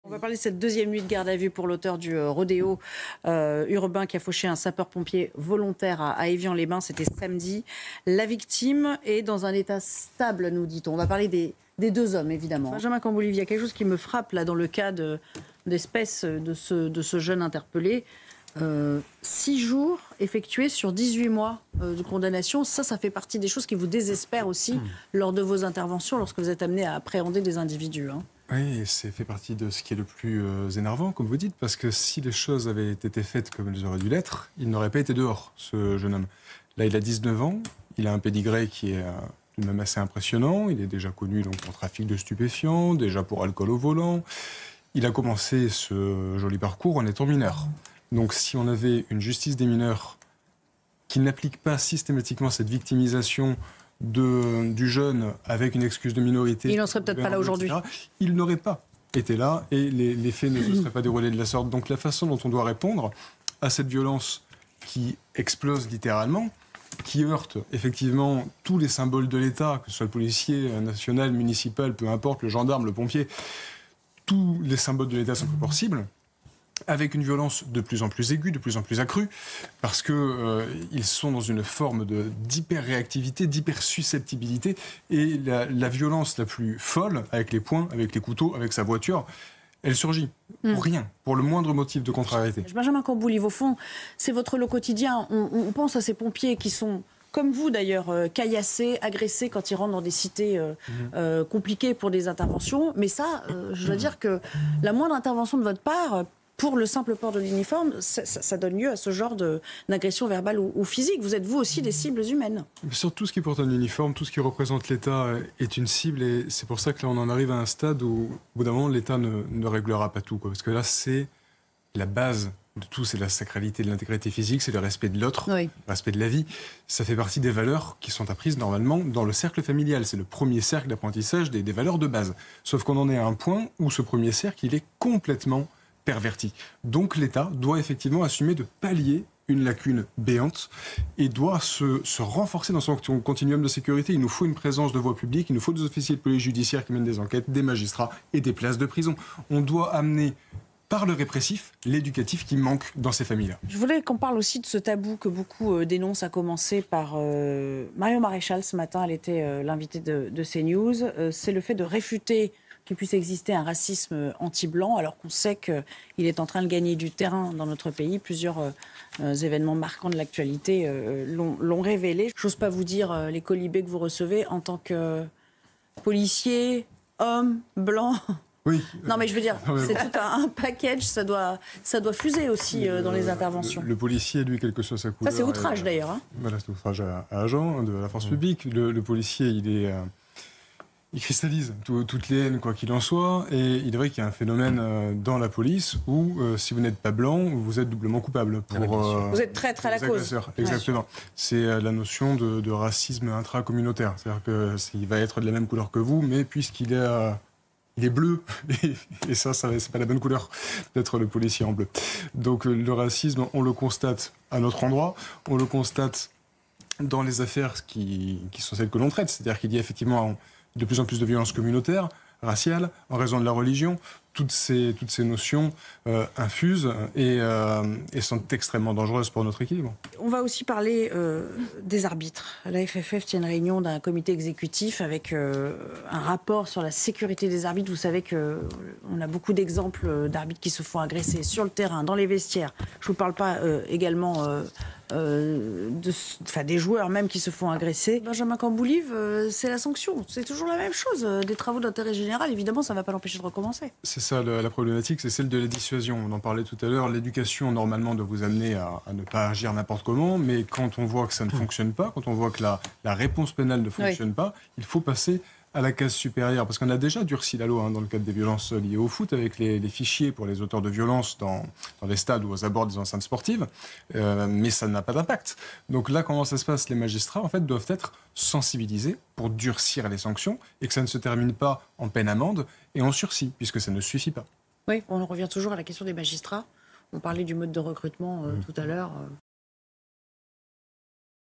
On va parler de cette deuxième nuit de garde à vue pour l'auteur du rodéo urbain qui a fauché un sapeur-pompier volontaire à Évian-les-Bains. C'était samedi. La victime est dans un état stable, nous dit-on. On va parler des deux hommes, évidemment. Benjamin Camboulive, il y a quelque chose qui me frappe là dans le cas d'espèce de ce jeune interpellé. 6 jours effectués sur 18 mois de condamnation. Ça fait partie des choses qui vous désespèrent aussi lors de vos interventions, lorsque vous êtes amené à appréhender des individus. Oui, c'est fait partie de ce qui est le plus énervant, comme vous dites, parce que si les choses avaient été faites comme elles auraient dû l'être, il n'aurait pas été dehors, ce jeune homme. Là, il a 19 ans, il a un pédigré qui est tout de même assez impressionnant, il est déjà connu donc, pour trafic de stupéfiants, déjà pour alcool au volant. Il a commencé ce joli parcours en étant mineur. Donc si on avait une justice des mineurs qui n'applique pas systématiquement cette victimisation du jeune avec une excuse de minorité... Il n'en serait peut-être pas là aujourd'hui. Il n'aurait pas été là et les faits ne se seraient pas déroulés de la sorte. Donc la façon dont on doit répondre à cette violence qui explose littéralement, qui heurte effectivement tous les symboles de l'État, que ce soit le policier national, municipal, peu importe, le gendarme, le pompier, tous les symboles de l'État sont pas possibles, avec une violence de plus en plus aiguë, de plus en plus accrue, parce qu'ils sont dans une forme d'hyper-réactivité, d'hyper-susceptibilité, et la violence la plus folle, avec les poings, avec les couteaux, avec sa voiture, elle surgit pour rien, pour le moindre motif de contrariété. Benjamin Camboulive, au fond, c'est votre lot quotidien. On pense à ces pompiers qui sont... comme vous d'ailleurs, caillassés, agressés quand ils rentrent dans des cités compliquées pour des interventions. Mais ça, je dois dire que la moindre intervention de votre part, pour le simple port de l'uniforme, ça donne lieu à ce genre d'agression verbale ou physique. Vous êtes vous aussi des cibles humaines. Sur tout ce qui porte un uniforme, tout ce qui représente l'État est une cible. Et c'est pour ça que là, on en arrive à un stade où, au bout d'un moment, l'État ne réglera pas tout. Parce que là, c'est la base de tout, c'est la sacralité de l'intégrité physique, c'est le respect de l'autre, le respect de la vie. Ça fait partie des valeurs qui sont apprises normalement dans le cercle familial. C'est le premier cercle d'apprentissage des valeurs de base. Sauf qu'on en est à un point où ce premier cercle, il est complètement perverti. Donc l'État doit effectivement assumer de pallier une lacune béante et doit se renforcer dans son continuum de sécurité. Il nous faut une présence de voie publique, il nous faut des officiers de police judiciaire qui mènent des enquêtes, des magistrats et des places de prison. On doit amener par le répressif, l'éducatif qui manque dans ces familles-là. Je voulais qu'on parle aussi de ce tabou que beaucoup dénoncent, à commencer par Marion Maréchal ce matin. Elle était l'invitée de CNews. C'est le fait de réfuter qu'il puisse exister un racisme anti-blanc, alors qu'on sait qu'il est en train de gagner du terrain dans notre pays. Plusieurs événements marquants de l'actualité l'ont révélé. J'ose pas vous dire les colibés que vous recevez en tant que policier, homme, blanc. Oui. Non, mais je veux dire, c'est tout un package, ça doit fuser aussi dans les interventions. Le policier, lui, quelle que soit sa couleur... Ça, c'est outrage, d'ailleurs. Voilà, c'est outrage à agent de la force publique. Le policier, il cristallise toutes les haines, quoi qu'il en soit. Et il est vrai qu'il y a un phénomène dans la police où, si vous n'êtes pas blanc, vous êtes doublement coupable. Vous êtes traître à la cause. Agresseurs. Exactement. C'est la notion de racisme intracommunautaire. C'est-à-dire qu'il va être de la même couleur que vous, mais puisqu'il est... il est bleu, et ça c'est pas la bonne couleur d'être le policier en bleu. Donc le racisme, on le constate à notre endroit, on le constate dans les affaires qui sont celles que l'on traite. C'est-à-dire qu'il y a effectivement de plus en plus de violences communautaires, raciales, en raison de la religion. Toutes ces notions infusent et sont extrêmement dangereuses pour notre équilibre. On va aussi parler des arbitres. La FFF tient une réunion d'un comité exécutif avec un rapport sur la sécurité des arbitres. Vous savez qu'on a beaucoup d'exemples d'arbitres qui se font agresser sur le terrain, dans les vestiaires. Je ne vous parle pas également des joueurs même qui se font agresser. Benjamin Camboulive, c'est la sanction. C'est toujours la même chose. Des travaux d'intérêt général, évidemment, ça ne va pas l'empêcher de recommencer. C'est ça la problématique, c'est celle de la dissuasion. On en parlait tout à l'heure. L'éducation, normalement, doit vous amener à ne pas agir n'importe comment. Mais quand on voit que ça ne fonctionne pas, quand on voit que la réponse pénale ne fonctionne pas, il faut passer à la case supérieure. Parce qu'on a déjà durci la loi dans le cadre des violences liées au foot, avec les fichiers pour les auteurs de violences dans les stades ou aux abords des enceintes sportives. Mais ça n'a pas d'impact. Donc là, comment ça se passe? Les magistrats, en fait, doivent être sensibilisés pour durcir les sanctions et que ça ne se termine pas en peine-amende et en sursis, puisque ça ne suffit pas. Oui, on en revient toujours à la question des magistrats. On parlait du mode de recrutement tout à l'heure.